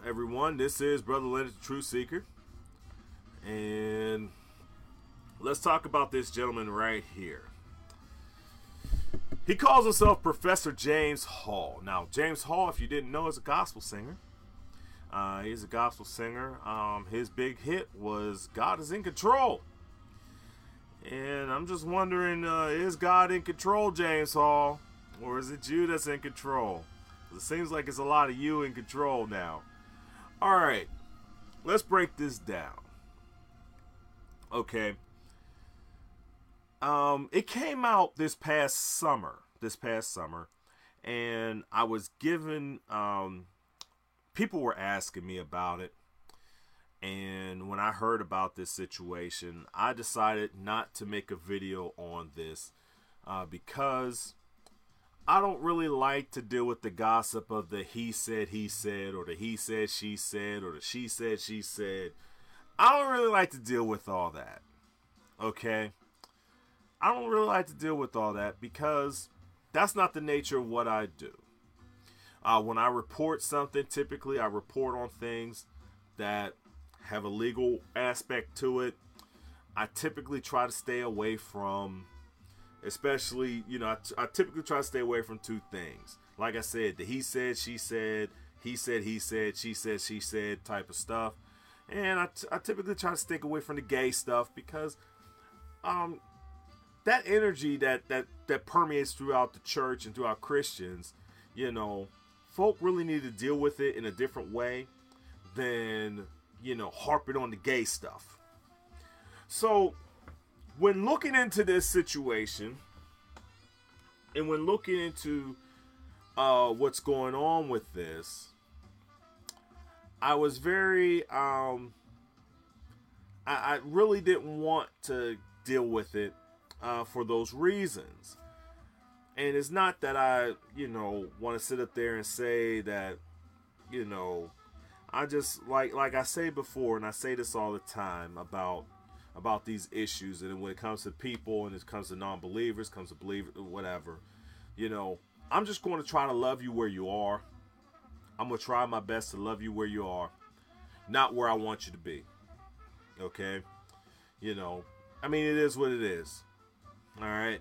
Everyone, this is Brother Leonard, the True Seeker, and let's talk about this gentleman right here. He calls himself Professor James Hall. Now, James Hall, if you didn't know, is a gospel singer. He's a gospel singer. His big hit was God is in Control. And I'm just wondering, is God in control, James Hall? Or is it you that's in control? It seems like it's a lot of you in control now. Alright, let's break this down. Okay. It came out this past summer, and I was given, people were asking me about it, and when I heard about this situation, I decided not to make a video on this, because I don't really like to deal with the gossip of the he said, or the he said, she said, or the she said, she said. I don't really like to deal with all that, okay? I don't really like to deal with all that because that's not the nature of what I do. When I report something, typically I report on things that have a legal aspect to it. I typically try to stay away from, especially, I typically try to stay away from two things. Like I said, the he said, she said, he said, she said, she said type of stuff. And I typically try to stick away from the gay stuff because that energy that permeates throughout the church and throughout Christians, folk really need to deal with it in a different way than, harping on the gay stuff. So, when looking into this situation, and when looking into what's going on with this, I was very, I really didn't want to deal with it for those reasons. And it's not that I, want to sit up there and say that, I just, like I say before, and I say this all the time about these issues, and when it comes to people, and it comes to non-believers, comes to believers, whatever, I'm just going to try to love you where you are. I'm going to try my best to love you where you are, not where I want you to be. Okay? It is what it is. All right?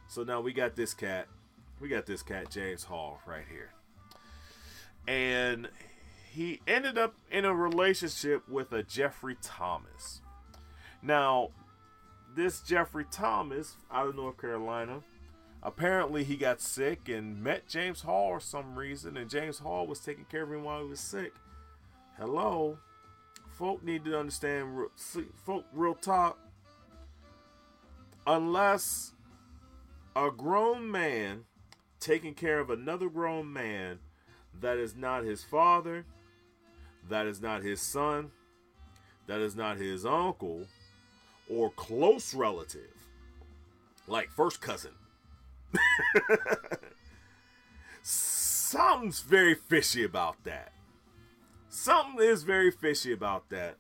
So now we got this cat. James Hall, right here. And he ended up in a relationship with a Jeffrey Thomas. Now, this Jeffrey Thomas, out of North Carolina, apparently he got sick and met James Hall for some reason, and James Hall was taking care of him while he was sick. Hello? Folk need to understand, folk, real talk. Unless a grown man taking care of another grown man that is not his father, that is not his son, that is not his uncle, or close relative, like first cousin, something's very fishy about that. Something is very fishy about that.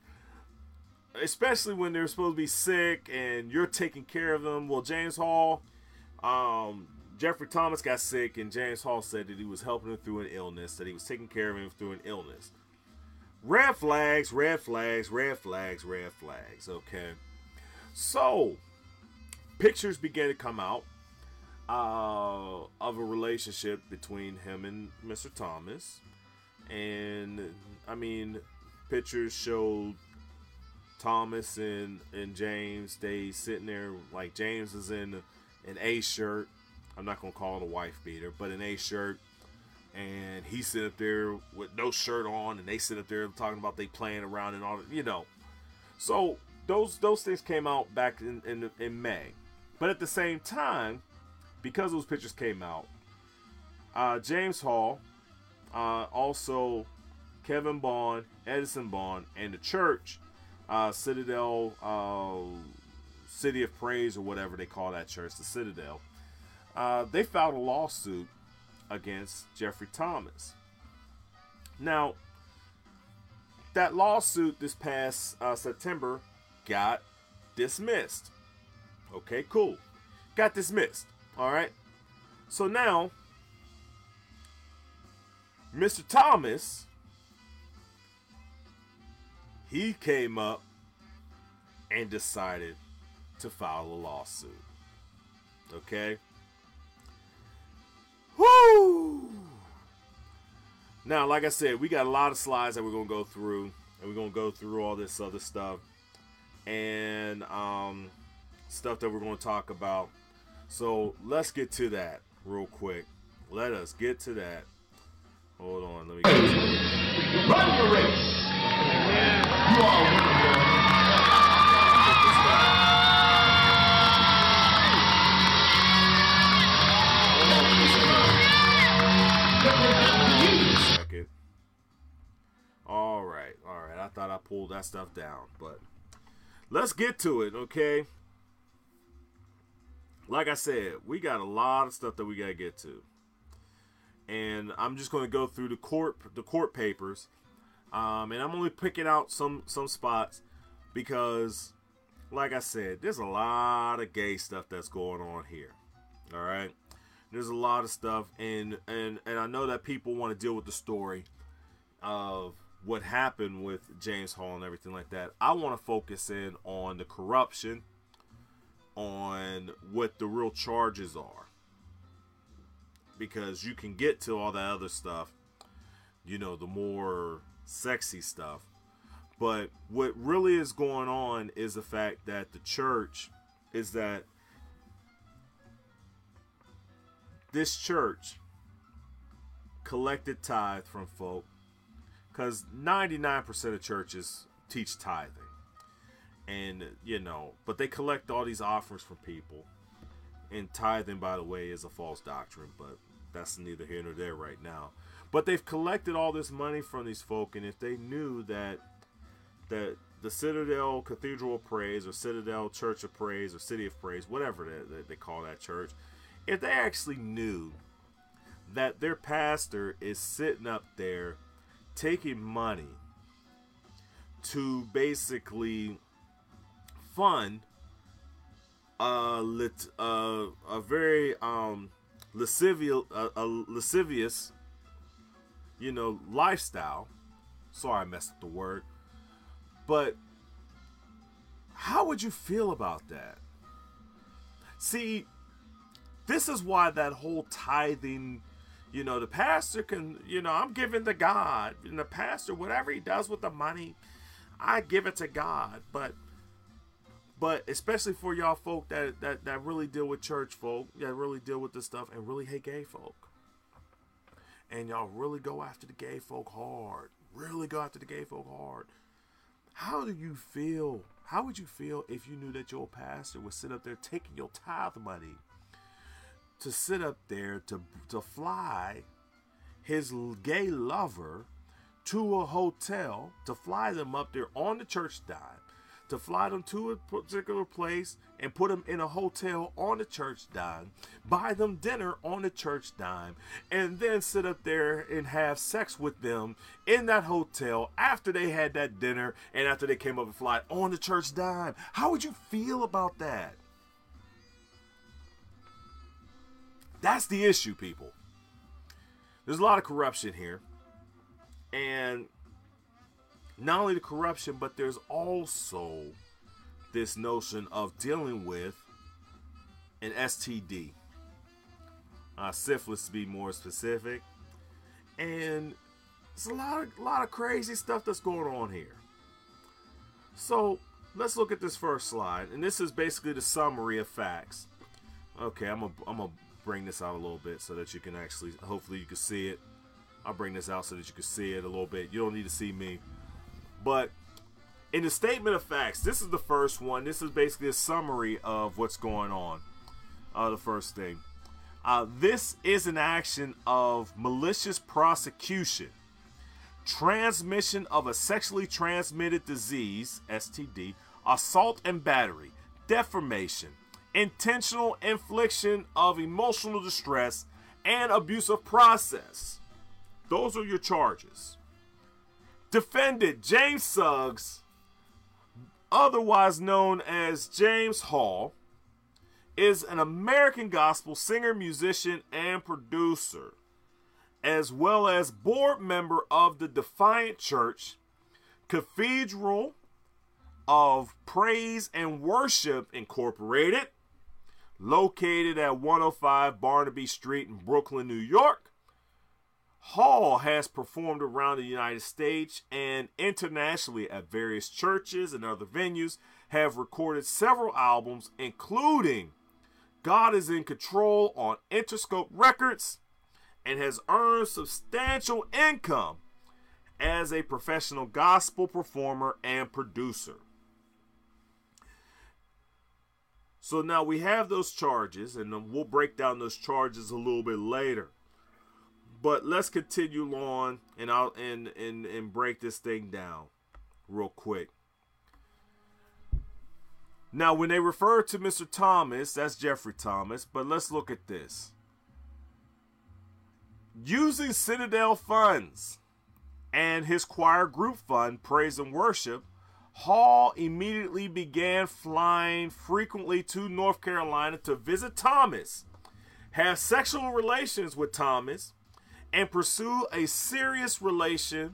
Especially when they're supposed to be sick and you're taking care of them. Well, James Hall, Jeffrey Thomas got sick, and James Hall said that he was helping him through an illness, that he was taking care of him through an illness. Red flags, red flags, red flags, red flags, okay? So, pictures began to come out of a relationship between him and Mr. Thomas. And, pictures showed Thomas and James. They sitting there, like James is in an A shirt. I'm not going to call it a wife beater, but an A shirt. And he's sitting up there with no shirt on, and they sit up there talking about they playing around and all that, So, those things came out back in May. But at the same time, because those pictures came out, James Hall, also Kevin Bond, Edison Bond, and the church, Citadel, City of Praise, or whatever they call that church, the Citadel, they filed a lawsuit against Jeffrey Thomas. Now, that lawsuit this past September got dismissed. Okay, cool. Got dismissed. All right. So now, Mr. Thomas he came up and decided to file a lawsuit. Okay? Woo! Now, like I said, we got a lot of slides that we're going to go through. And we're going to go through all this other stuff. And stuff that we're going to talk about. So, let's get to that real quick. Let us get to that. Hold on. Let me get to it. Run your race. You are a winner. All right. I thought I pulled that stuff down, but let's get to it, okay? Like I said, we got a lot of stuff that we gotta get to, and I'm just going to go through the court papers, and I'm only picking out some spots because, like I said, there's a lot of gay stuff that's going on here. All right, there's a lot of stuff, and I know that people want to deal with the story of what happened with James Hall and everything like that. I want to focus in on the corruption, on what the real charges are, because you can get to all that other stuff, you know, the more sexy stuff. But what really is going on is the fact that the church is that this church collected tithe from folk, because 99% of churches teach tithing. And, you know, but they collect all these offerings from people. And tithing, by the way, is a false doctrine, but that's neither here nor there right now. But they've collected all this money from these folk, and if they knew that the Citadel Cathedral of Praise, or Citadel Church of Praise, or City of Praise, whatever they call that church, if they actually knew that their pastor is sitting up there taking money to basically fund a very lascivious, you know, lifestyle. Sorry, I messed up the word. But how would you feel about that? See, this is why that whole tithing, you know, the pastor can, you know, I'm giving to God. And the pastor, whatever he does with the money, I give it to God. But especially for y'all folk that really deal with church folk, that really deal with this stuff and really hate gay folk. And y'all really go after the gay folk hard. Really go after the gay folk hard. How do you feel? How would you feel if you knew that your pastor would sit up there taking your tithe money to sit up there to fly his gay lover to a hotel, to fly them up there on the church dime, to fly them to a particular place and put them in a hotel on the church dime, buy them dinner on the church dime, and then sit up there and have sex with them in that hotel after they had that dinner and after they came up and fly on the church dime? How would you feel about that? That's the issue, people. There's a lot of corruption here. And not only the corruption, but there's also this notion of dealing with an STD. Syphilis, to be more specific. And it's a lot of crazy stuff that's going on here. So let's look at this first slide. And this is basically the summary of facts. Okay, I'm gonna bring this out a little bit so that you can actually, hopefully you can see it. I'll bring this out so that you can see it a little bit. You don't need to see me. But in the statement of facts, this is the first one. This is basically a summary of what's going on. The first thing. This is an action of malicious prosecution, transmission of a sexually transmitted disease, STD, assault and battery, defamation, intentional infliction of emotional distress, and abusive process. Those are your charges. Defendant James Suggs, otherwise known as James Hall, is an American gospel singer, musician, and producer, as well as board member of the Defiant Church, Cathedral of Praise and Worship Incorporated, located at 105 Barnaby Street in Brooklyn, New York. Hall has performed around the United States and internationally at various churches and other venues, have recorded several albums, including God is in Control on Interscope Records, and has earned substantial income as a professional gospel performer and producer. So now we have those charges, and we'll break down those charges a little bit later. But let's continue on, and I'll break this thing down real quick. Now, when they refer to Mr. Thomas, that's Jeffrey Thomas, but let's look at this. Using Citadel funds and his choir group fund, Praise and Worship, Hall immediately began flying frequently to North Carolina to visit Thomas, have sexual relations with Thomas, and pursue a serious relationship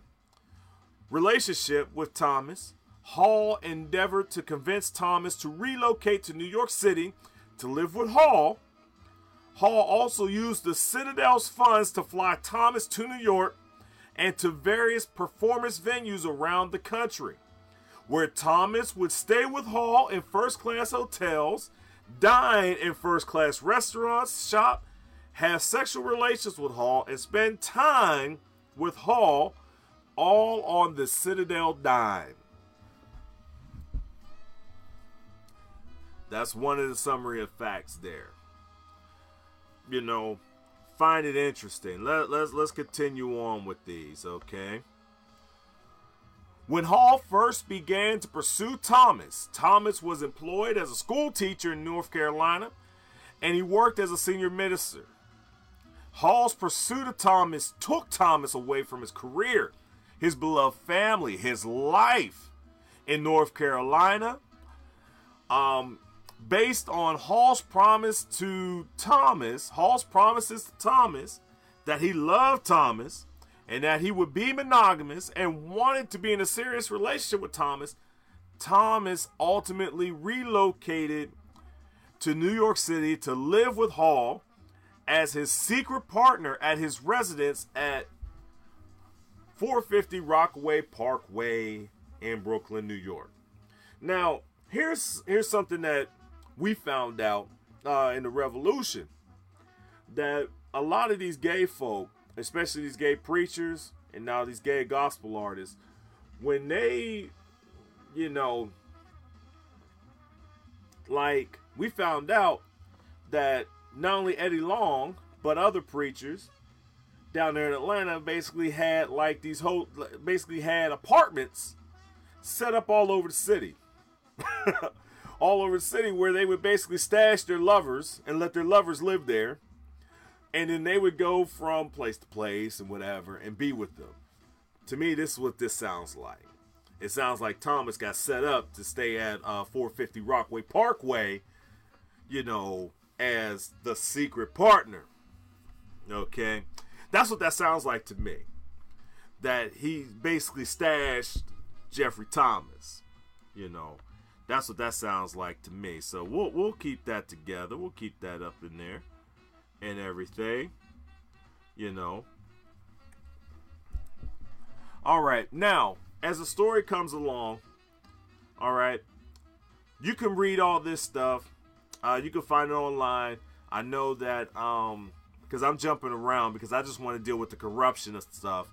with Thomas. Hall endeavored to convince Thomas to relocate to New York City to live with Hall. Hall also used the Citadel's funds to fly Thomas to New York and to various performance venues around the country, where Thomas would stay with Hall in first-class hotels, dine in first-class restaurants, shop, have sexual relations with Hall, and spend time with Hall, all on the Citadel dime. That's one of the summary of facts there. You know, find it interesting. Let's continue on with these, okay? When Hall first began to pursue Thomas, Thomas was employed as a school teacher in North Carolina, and he worked as a senior minister. Hall's pursuit of Thomas took Thomas away from his career, his beloved family, his life in North Carolina. Based on Hall's promises to Thomas that he loved Thomas and that he would be monogamous and wanted to be in a serious relationship with Thomas, Thomas ultimately relocated to New York City to live with Hall as his secret partner at his residence at 450 Rockaway Parkway in Brooklyn, New York. Now, here's something that we found out in the Revolution, that a lot of these gay folk, especially these gay preachers and now these gay gospel artists, when they, like, we found out that not only Eddie Long, but other preachers down there in Atlanta basically had like these had apartments set up all over the city. All over the city, where they would basically stash their lovers and let their lovers live there. And then they would go from place to place and whatever and be with them. To me, this is what this sounds like. It sounds like Thomas got set up to stay at 450 Rockaway Parkway, as the secret partner. Okay? That's what that sounds like to me. That he basically stashed Jeffrey Thomas, That's what that sounds like to me. So we'll keep that together. We'll keep that up in there and everything. All right. Now, as the story comes along, all right, you can read all this stuff. You can find it online. I know that because I'm jumping around because I just want to deal with the corruption of stuff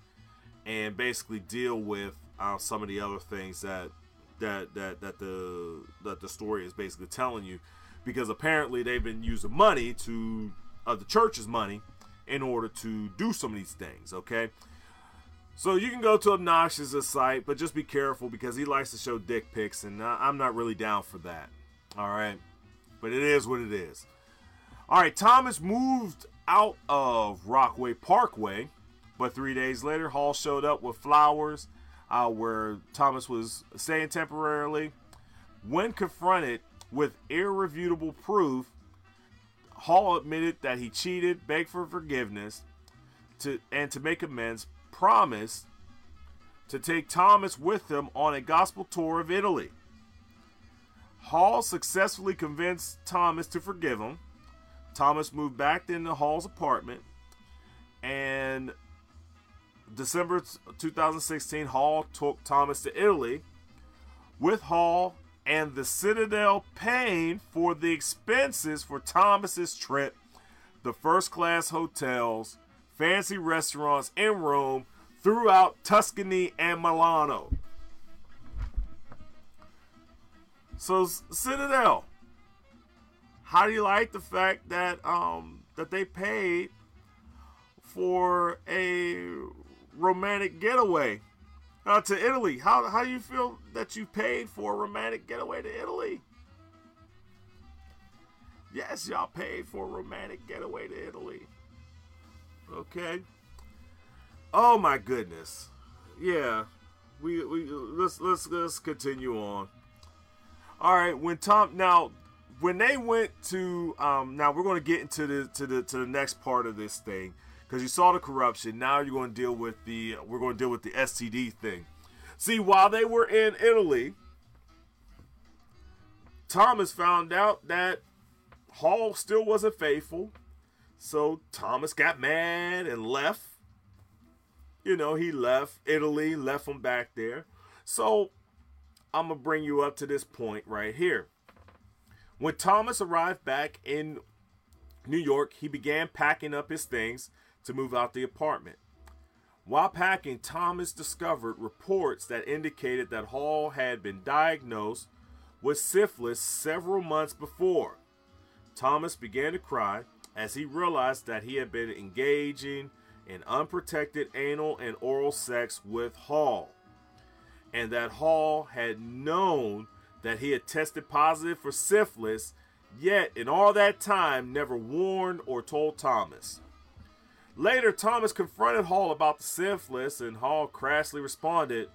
and basically deal with some of the other things that the story is basically telling you, because apparently they've been using money the church's money in order to do some of these things. Okay, so you can go to Obnoxious' site, but just be careful because he likes to show dick pics, and I'm not really down for that. All right, but it is what it is. All right, Thomas moved out of Rockaway Parkway, but 3 days later, Hall showed up with flowers where Thomas was staying temporarily. When confronted with irrefutable proof, Hall admitted that he cheated, begged for forgiveness, and to make amends, promised to take Thomas with him on a gospel tour of Italy. Hall successfully convinced Thomas to forgive him. Thomas moved back into Hall's apartment, and December 2016, Hall took Thomas to Italy, with Hall and the Citadel paying for the expenses for Thomas's trip, the first-class hotels, fancy restaurants, and Rome throughout Tuscany and Milano. So, Citadel, how do you like the fact that that they paid for a romantic getaway to Italy? How do you feel that you paid for a romantic getaway to Italy? Yes, y'all paid for a romantic getaway to Italy. Okay. Oh my goodness. Yeah. Let's continue on. All right. When they went to now we're going to get into the next part of this thing, because you saw the corruption. Now we're going to deal with the STD thing. See, while they were in Italy, Thomas found out that Hall still wasn't faithful. So Thomas got mad and left. You know, he left Italy, left him back there. So I'm going to bring you up to this point right here. When Thomas arrived back in New York, he began packing up his things to move out the apartment. While packing, Thomas discovered reports that indicated that Hall had been diagnosed with syphilis several months before. Thomas began to cry as he realized that he had been engaging in unprotected anal and oral sex with Hall, and that Hall had known that he had tested positive for syphilis, yet in all that time never warned or told Thomas. Later, Thomas confronted Hall about the syphilis, and Hall crassly responded,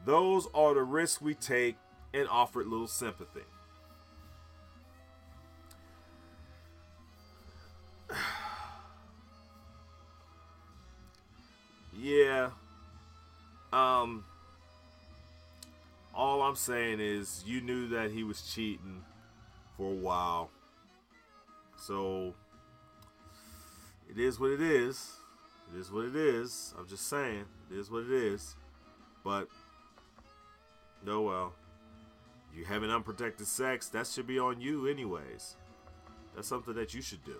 "Those are the risks we take," and offered little sympathy. Yeah. All I'm saying is you knew that he was cheating for a while. So it is what it is. It is what it is. I'm just saying. It is what it is. But no, well, you having unprotected sex, that should be on you anyways. That's something that you should do.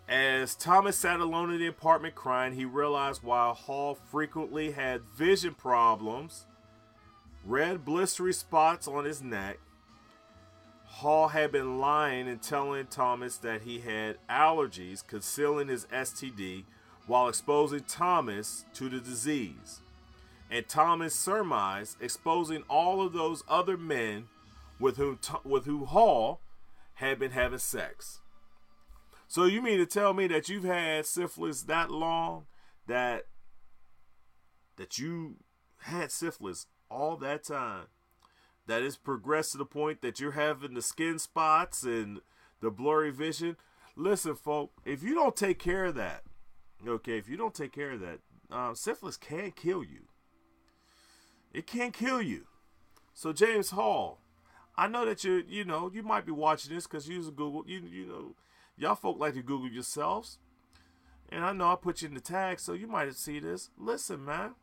As Thomas sat alone in the apartment crying, he realized while Hall frequently had vision problems, red blistery spots on his neck, Hall had been lying and telling Thomas that he had allergies, concealing his STD while exposing Thomas to the disease. And Thomas surmised exposing all of those other men with whom Hall had been having sex. So you mean to tell me that you've had syphilis that long, that you had syphilis all that time, that it's progressed to the point that you're having the skin spots and the blurry vision? Listen, folk, if you don't take care of that, okay, syphilis can kill you. It can kill you. So James Hall, I know that you might be watching this because you use Google, y'all folk like to Google yourselves. And I know I put you in the tag, so you might see this. Listen, man.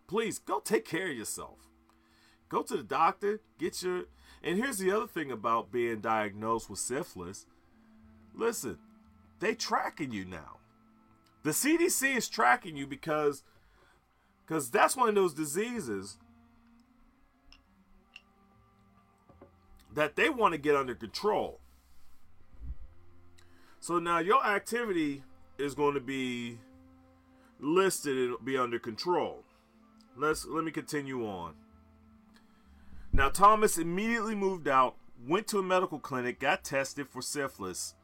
Please, go take care of yourself. Go to the doctor, and here's the other thing about being diagnosed with syphilis. Listen, they tracking you now. The CDC is tracking you because that's one of those diseases that they want to get under control. So now your activity is going to be listed and be under control. Let me continue on. Now Thomas immediately moved out, went to a medical clinic, got tested for syphilis.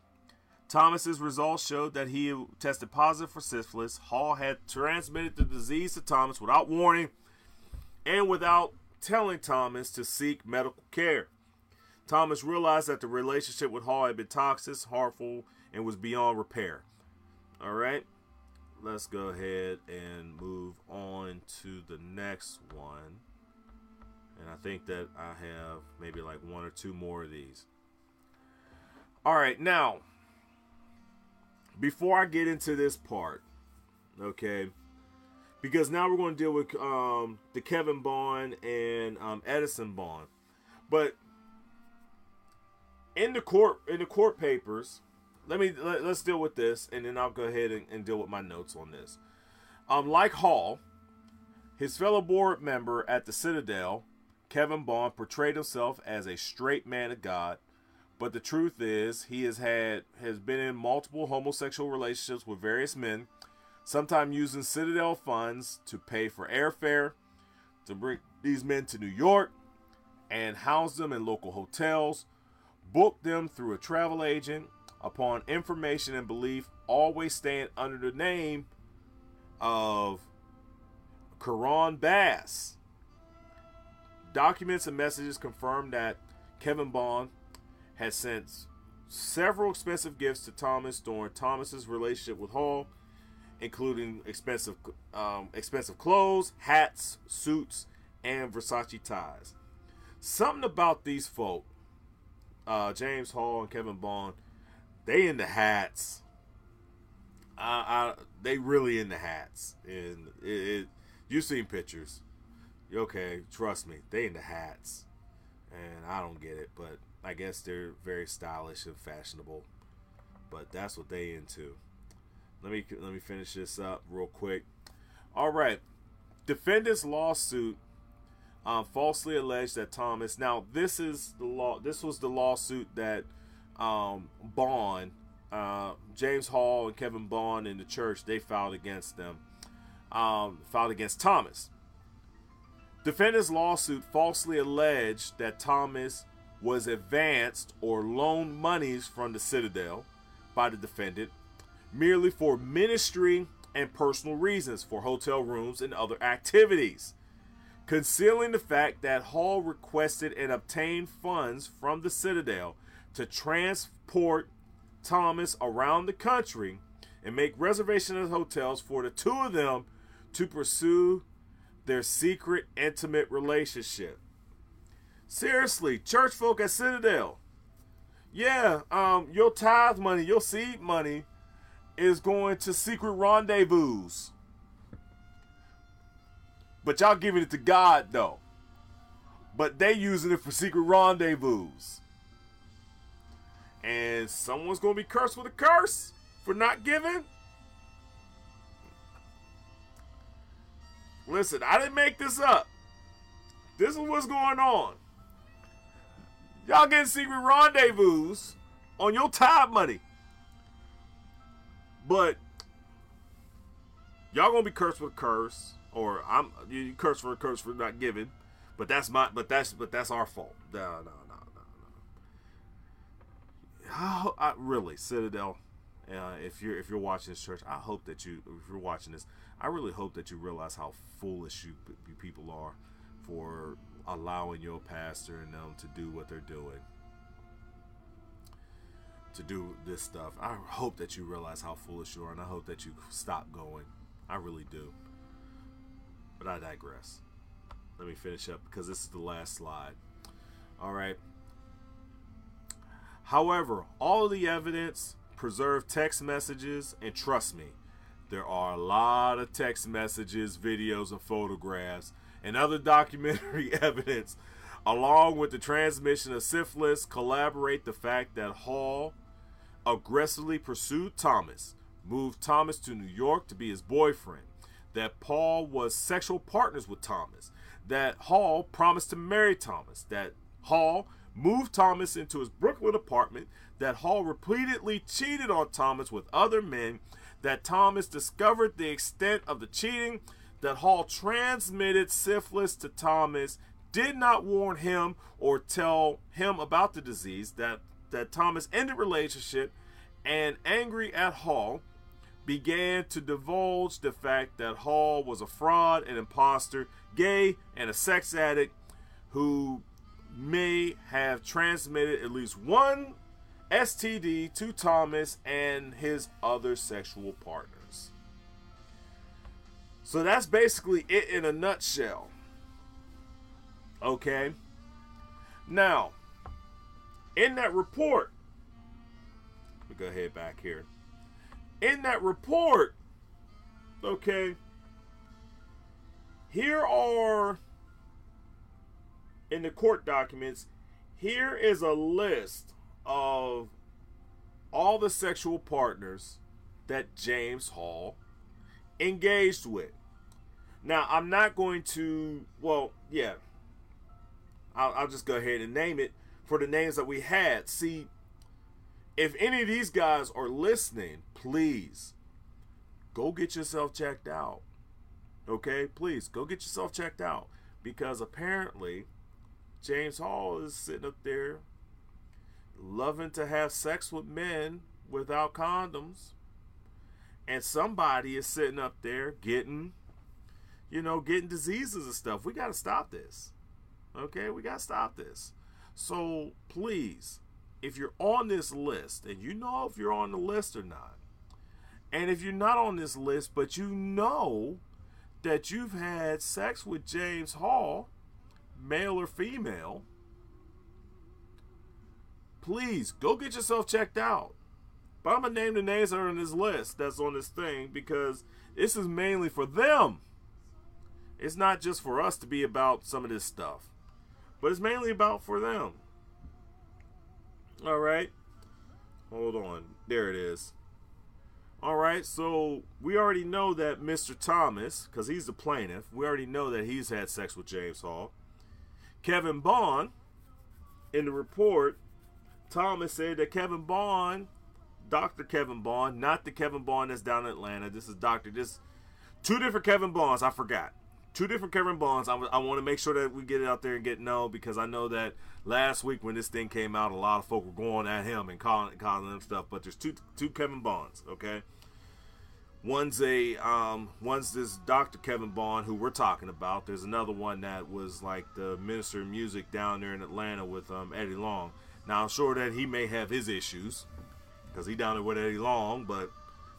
Thomas's results showed that he tested positive for syphilis. Hall had transmitted the disease to Thomas without warning and without telling Thomas to seek medical care. Thomas realized that the relationship with Hall had been toxic, harmful, and was beyond repair. All right? let's go ahead and move on to the next one. And I think that I have maybe like one or two more of these. All right, now, before I get into this part, okay, because now we're going to deal with the Kevin Bond and Edison Bond. But in the court papers, let's deal with this, and then I'll go ahead and deal with my notes on this. Like Hall, his fellow board member at the Citadel, Kevin Bond portrayed himself as a straight man of God, but the truth is he has been in multiple homosexual relationships with various men, sometimes using Citadel funds to pay for airfare, to bring these men to New York, and house them in local hotels, book them through a travel agent, upon information and belief, always staying under the name of Karan Bass. Documents and messages confirm that Kevin Bond had sent several expensive gifts to Thomas during Thomas's relationship with Hall, including expensive clothes, hats, suits, and Versace ties. Something about these folk, James Hall and Kevin Bond, they in the hats. They really in the hats, and you've seen pictures. Okay, trust me, they in the hats, and I don't get it, but I guess they're very stylish and fashionable. But that's what they into. Let me finish this up real quick. All right, defendant's lawsuit falsely alleged that Thomas. Now this is the law. This was the lawsuit that Bond, James Hall and Kevin Bond in the church, they filed against them. Filed against Thomas. Defendant's lawsuit falsely alleged that Thomas was advanced or loaned monies from the Citadel by the defendant merely for ministry and personal reasons, for hotel rooms and other activities, concealing the fact that Hall requested and obtained funds from the Citadel to transport Thomas around the country and make reservations at hotels for the two of them to pursue their secret, intimate relationship. Seriously, church folk at Citadel. Yeah, your tithe money, your seed money is going to secret rendezvous. But y'all giving it to God, though. But they using it for secret rendezvous. And someone's going to be cursed with a curse for not giving. Listen, I didn't make this up. This is what's going on. Y'all getting secret rendezvous on your tithe money. But y'all gonna be cursed with a curse, or you cursed for a curse for not giving. But that's our fault. No. Really, Citadel. If you're watching this church, I hope that if you're watching this, I really hope that you realize how foolish you people are for allowing your pastor and them to do what they're doing, to do this stuff. I hope that you realize how foolish you are, and I hope that you stop going. I really do. But I digress. Let me finish up because this is the last slide. All right. However, all of the evidence, preserved text messages, and trust me, there are a lot of text messages, videos, and photographs, and other documentary evidence, along with the transmission of syphilis, collaborate the fact that Hall aggressively pursued Thomas, moved Thomas to New York to be his boyfriend, that Paul was sexual partners with Thomas, that Hall promised to marry Thomas, that Hall moved Thomas into his Brooklyn apartment, that Hall repeatedly cheated on Thomas with other men, that Thomas discovered the extent of the cheating, that Hall transmitted syphilis to Thomas, did not warn him or tell him about the disease, that Thomas ended relationship, and angry at Hall, began to divulge the fact that Hall was a fraud, an imposter, gay, and a sex addict who may have transmitted at least one STD to Thomas and his other sexual partners. So that's basically it in a nutshell. Okay. Now, in that report, let me go ahead back here. In that report, okay, here are, in the court documents, here is a list of all the sexual partners that James Hall engaged with. Now, I'm not going to, well, yeah, I'll just go ahead and name it for the names that we had. See, if any of these guys are listening, please go get yourself checked out. Okay, please go get yourself checked out, because apparently James Hall is sitting up there loving to have sex with men without condoms, and somebody is sitting up there getting diseases and stuff. We got to stop this. Okay, we got to stop this. So please, if you're on this list, and you know if you're on the list or not, and if you're not on this list, but you know that you've had sex with James Hall, male or female, please go get yourself checked out. But I'm going to name the names that are on this list that's on this thing, because this is mainly for them. It's not just for us to be about some of this stuff, but it's mainly about for them. All right. Hold on. There it is. All right. So we already know that Mr. Thomas, because he's the plaintiff, we already know that he's had sex with James Hall. Kevin Bond, in the report, Thomas said that Kevin Bond, Dr. Kevin Bond, not the Kevin Bond that's down in Atlanta. This is two different Kevin Bonds. I forgot. Two different Kevin Bonds. I want to make sure that we get it out there and get known, because I know that last week when this thing came out, a lot of folk were going at him and calling him stuff. But there's two Kevin Bonds. Okay. One's this Dr. Kevin Bond who we're talking about. There's another one that was like the minister of music down there in Atlanta with Eddie Long. Now I'm sure that he may have his issues, because he down there with Eddie Long, but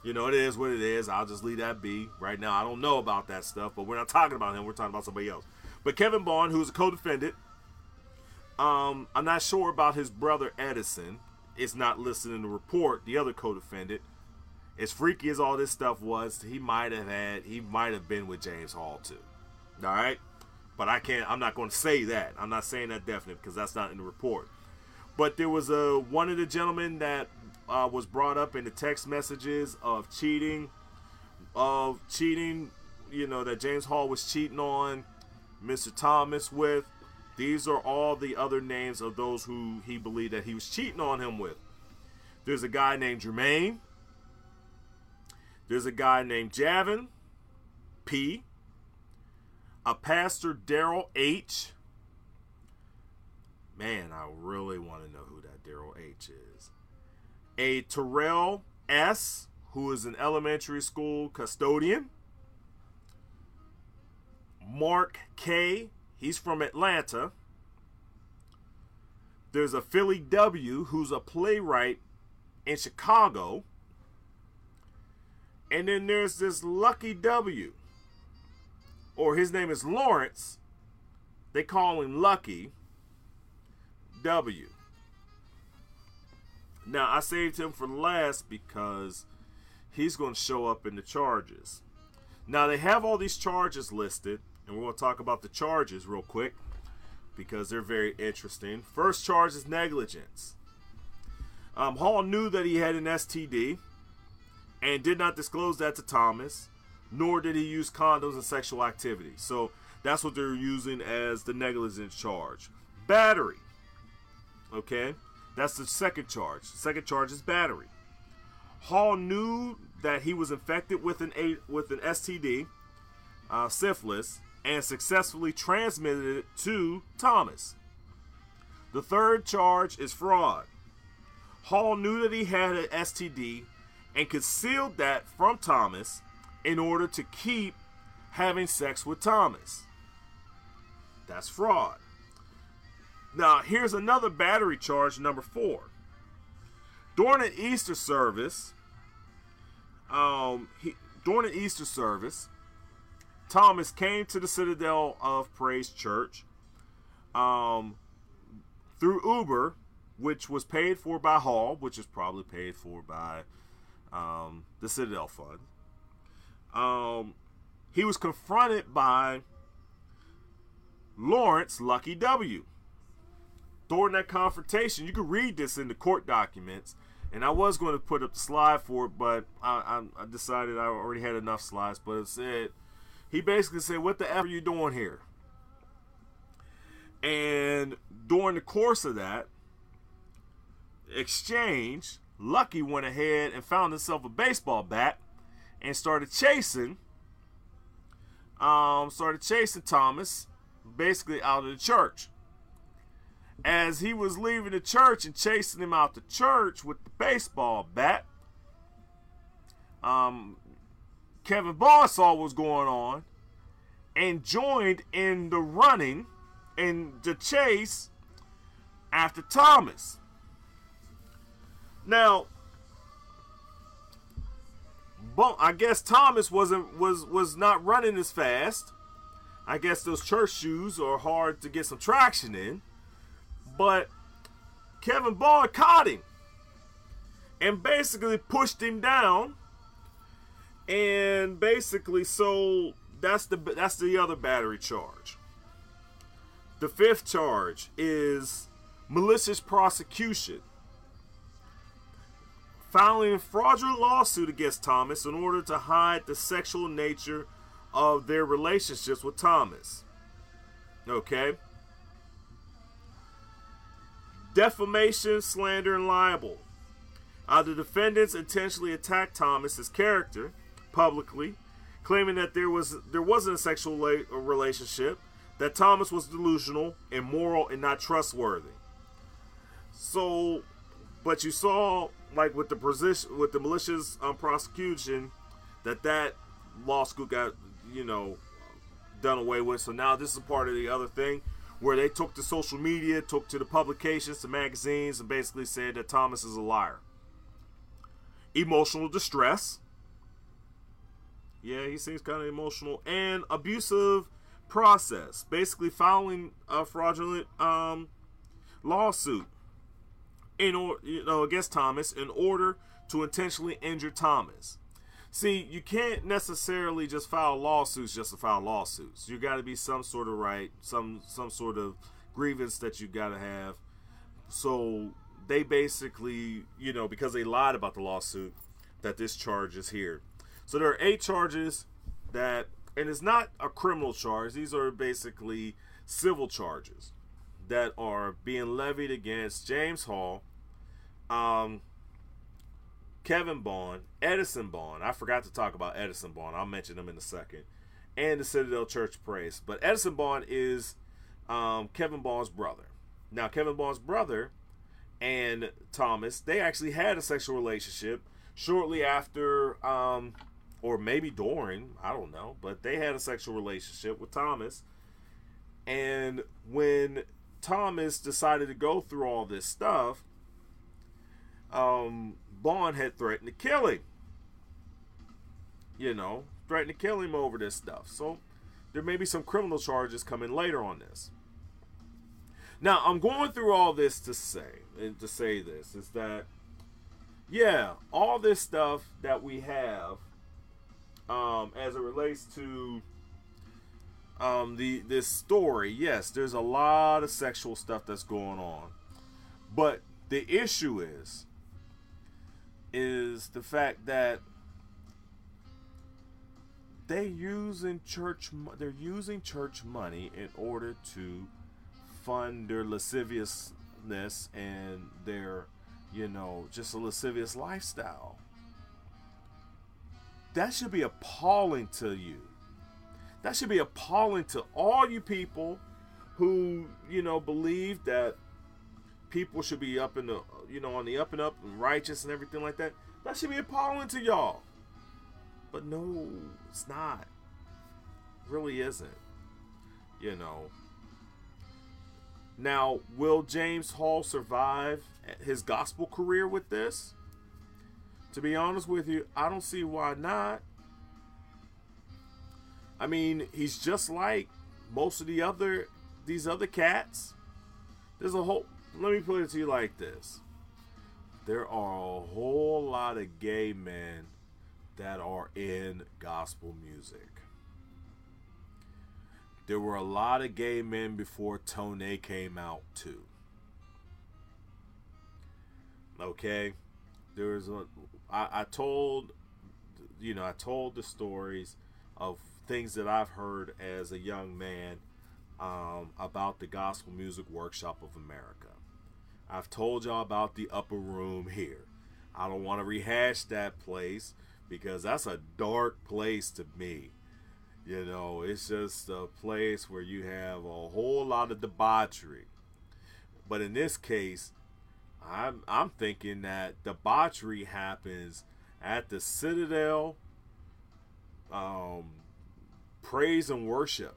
you know, it is what it is. I'll just leave that be. Right now, I don't know about that stuff, but we're not talking about him. We're talking about somebody else. But Kevin Bond, who's a co-defendant, I'm not sure about his brother Edison. It's not listed in the report. The other co-defendant, as freaky as all this stuff was, he might have been with James Hall too. All right, but I'm not going to say that. I'm not saying that definite, because that's not in the report. But there was one of the gentlemen that was brought up in the text messages of cheating, you know, that James Hall was cheating on Mr. Thomas with. These are all the other names of those who he believed that he was cheating on him with. There's a guy named Jermaine. There's a guy named Javin P. A pastor Daryl H. Man, I really want to know who that Daryl H is. A Terrell S., who is an elementary school custodian. Mark K., he's from Atlanta. There's a Philly W., who's a playwright in Chicago. And then there's this Lucky W., or his name is Lawrence. They call him Lucky W. Now, I saved him for last because he's going to show up in the charges. Now, they have all these charges listed, and we're going to talk about the charges real quick because they're very interesting. First charge is negligence. Hall knew that he had an STD and did not disclose that to Thomas, nor did he use condoms in sexual activity. So that's what they're using as the negligence charge. Battery. Okay? That's the second charge. The second charge is battery. Hall knew that he was infected with an STD, syphilis, and successfully transmitted it to Thomas. The third charge is fraud. Hall knew that he had an STD and concealed that from Thomas in order to keep having sex with Thomas. That's fraud. Now, here's another battery charge, number 4. During an Easter service, Thomas came to the Citadel of Praise Church through Uber, which was paid for by Hall, which is probably paid for by the Citadel Fund. He was confronted by Lawrence Lucky W. During that confrontation, you can read this in the court documents, and I was going to put up the slide for it, but I decided I already had enough slides. But it said, he basically said, "What the F are you doing here?" And during the course of that exchange, Lucky went ahead and found himself a baseball bat and started chasing Thomas basically out of the church. As he was leaving the church and chasing him out the church with the baseball bat, Kevin Bond saw what was going on and joined in the running and the chase after Thomas. Now, I guess Thomas was not running as fast. I guess those church shoes are hard to get some traction in. But Kevin Bond caught him and basically pushed him down. And basically, so that's the other battery charge. The fifth charge is malicious prosecution. Filing a fraudulent lawsuit against Thomas in order to hide the sexual nature of their relationships with Thomas. Okay? Defamation, slander, and libel. The defendants intentionally attacked Thomas's character publicly, claiming that there wasn't a sexual relationship, that Thomas was delusional, immoral, and not trustworthy. So, but you saw, like with the malicious prosecution, that lawsuit got done away with. So now this is part of the other thing, where they took to social media, took to the publications, to magazines, and basically said that Thomas is a liar. Emotional distress. Yeah, he seems kind of emotional. And abusive process. Basically filing a fraudulent lawsuit against Thomas in order to intentionally injure Thomas. See, you can't necessarily just file lawsuits just to file lawsuits. You got to be some sort of right, some sort of grievance that you got to have. So they basically, because they lied about the lawsuit, that this charge is here. So there are 8 charges and it's not a criminal charge. These are basically civil charges that are being levied against James Hall, Kevin Bond, Edison Bond. I forgot to talk about Edison Bond. I'll mention him in a second. And the Citadel Church Praise. But Edison Bond is Kevin Bond's brother. Now, Kevin Bond's brother and Thomas, they actually had a sexual relationship shortly after, or maybe during, I don't know. But they had a sexual relationship with Thomas. And when Thomas decided to go through all this stuff, Bond had threatened to kill him. Threatened to kill him over this stuff. So there may be some criminal charges coming later on this. Now, I'm going through all this to say this, is that, yeah, all this stuff that we have as it relates to this story, yes, there's a lot of sexual stuff that's going on. But the issue is the fact that they're using church money in order to fund their lasciviousness and their, just a lascivious lifestyle. That should be appalling to you. That should be appalling to all you people who, believe that people should be up in the, on the up and up and righteous and everything like that. That should be appalling to y'all. But no, it's not. It really isn't. Now, will James Hall survive his gospel career with this? To be honest with you, I don't see why not. I mean, he's just like most of these other cats. There's a whole, let me put it to you like this. There are a whole lot of gay men that are in gospel music. There were a lot of gay men before Tone came out too. Okay? I told the stories of things that I've heard as a young man about the Gospel Music Workshop of America. I've told y'all about the Upper Room here. I don't want to rehash that place because that's a dark place to me. You know, it's just a place where you have a whole lot of debauchery. But in this case, I'm thinking that debauchery happens at the Citadel praise and worship.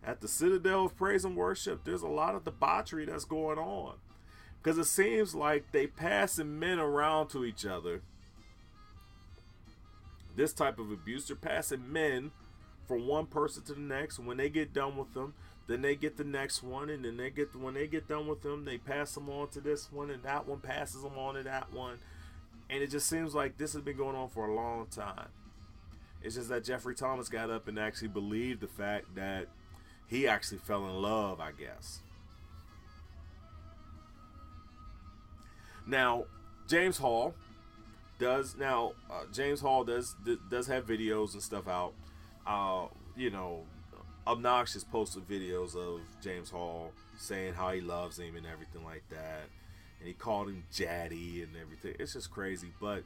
At the Citadel of praise and worship, there's a lot of debauchery that's going on. Because it seems like they passing men around to each other. This type of abuse, they're passing men from one person to the next. And when they get done with them, then they get the next one. And then when they get done with them, they pass them on to this one. And that one passes them on to that one. And it just seems like this has been going on for a long time. It's just that Jeffrey Thomas got up and actually believed the fact that he actually fell in love, I guess. Now, James Hall does have videos and stuff out. Obnoxious posted videos of James Hall saying how he loves him and everything like that. And he called him Jaddy and everything. It's just crazy. But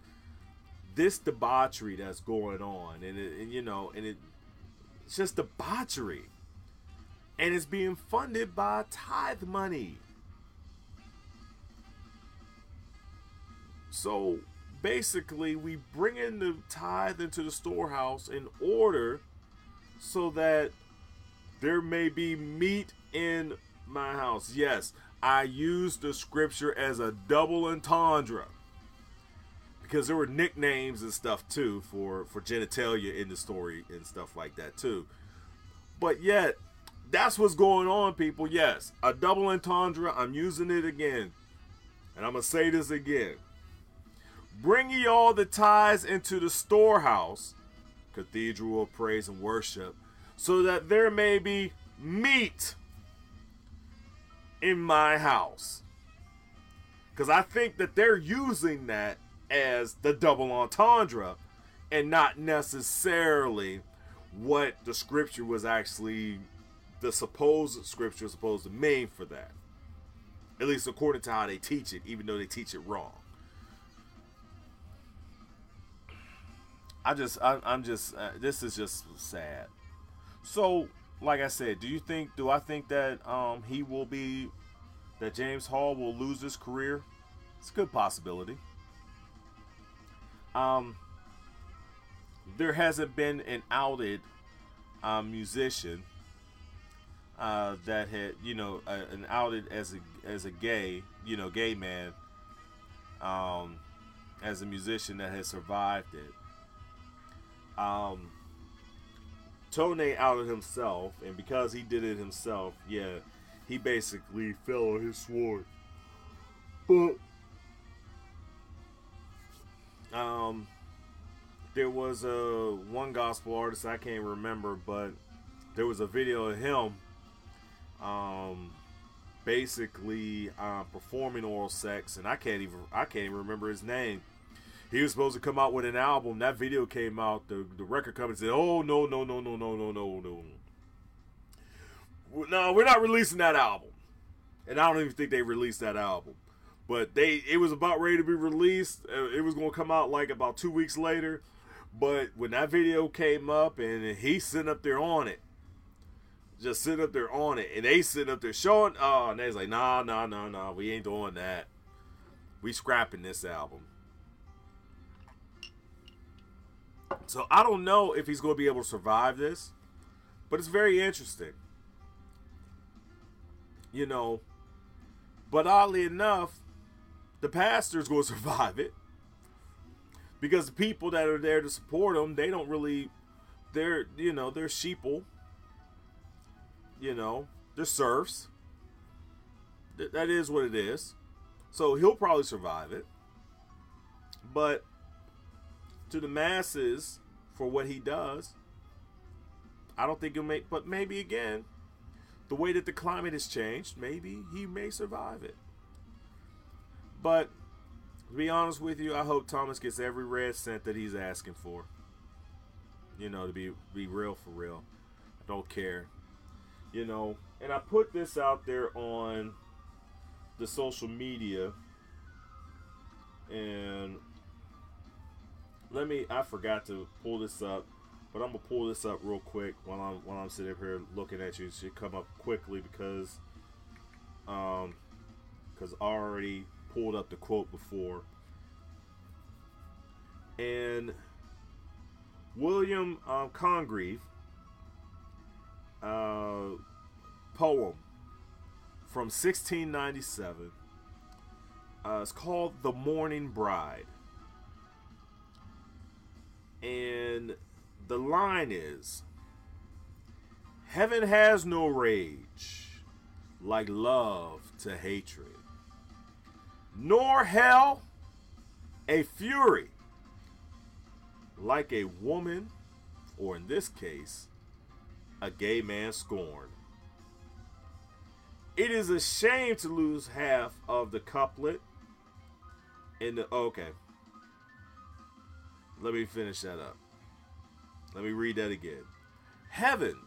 this debauchery that's going on, it's just debauchery. And it's being funded by tithe money. So basically, we bring in the tithe into the storehouse in order so that there may be meat in my house. Yes, I use the scripture as a double entendre because there were nicknames and stuff too for genitalia in the story and stuff like that too. But yet, that's what's going on, people. Yes, a double entendre. I'm using it again. And I'm going to say this again. Bring ye all the tithes into the storehouse, cathedral of praise and worship, so that there may be meat in my house. Because I think that they're using that as the double entendre and not necessarily what the scripture was actually, the supposed scripture is supposed to mean for that. At least according to how they teach it, even though they teach it wrong. This is just sad. So, like I said, do I think that that James Hall will lose his career? It's a good possibility. There hasn't been an outed musician that had, an outed as a gay man, as a musician that has survived it. Tone outed himself, and because he did it himself, he basically fell on his sword. But there was one gospel artist, I can't remember, but there was a video of him basically performing oral sex, and I can't even remember his name. He was supposed to come out with an album. That video came out. The record company said, "Oh no. No, we're not releasing that album." And I don't even think they released that album. But it was about ready to be released. It was going to come out like about 2 weeks later. But when that video came up and he's sitting up there on it, just sitting up there on it, and they sitting up there showing, and they was like, nah, we ain't doing that. We scrapping this album. So I don't know if he's going to be able to survive this, but it's very interesting. But oddly enough, the pastor's going to survive it because the people that are there to support him, they don't really they're sheeple. They're serfs. That is what it is. So he'll probably survive it. But to the masses, for what he does, I don't think he'll make. But maybe again, the way that the climate has changed, maybe he may survive it. But to be honest with you, I hope Thomas gets every red cent that he's asking for. To be real for real. I don't care. And I put this out there on the social media, and I forgot to pull this up, but I'm gonna pull this up real quick while I'm sitting up here looking at you. It should come up quickly because I already pulled up the quote before. And William Congreve poem from 1697. It's called "The Morning Bride," and the line is, "Heaven has no rage like love to hatred, nor hell a fury like a woman, or in this case, a gay man scorned. It is a shame to lose half of the couplet in the..." Okay. Let me finish that up. Let me read that again. "Heaven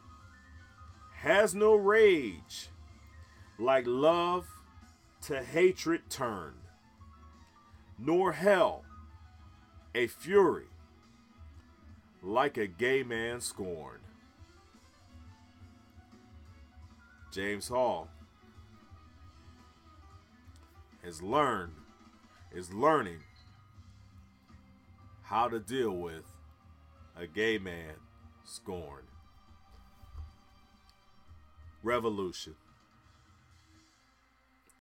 has no rage like love to hatred turned, nor hell a fury like a gay man scorned." James Hall is learning how to deal with a gay man scorned. Revolution.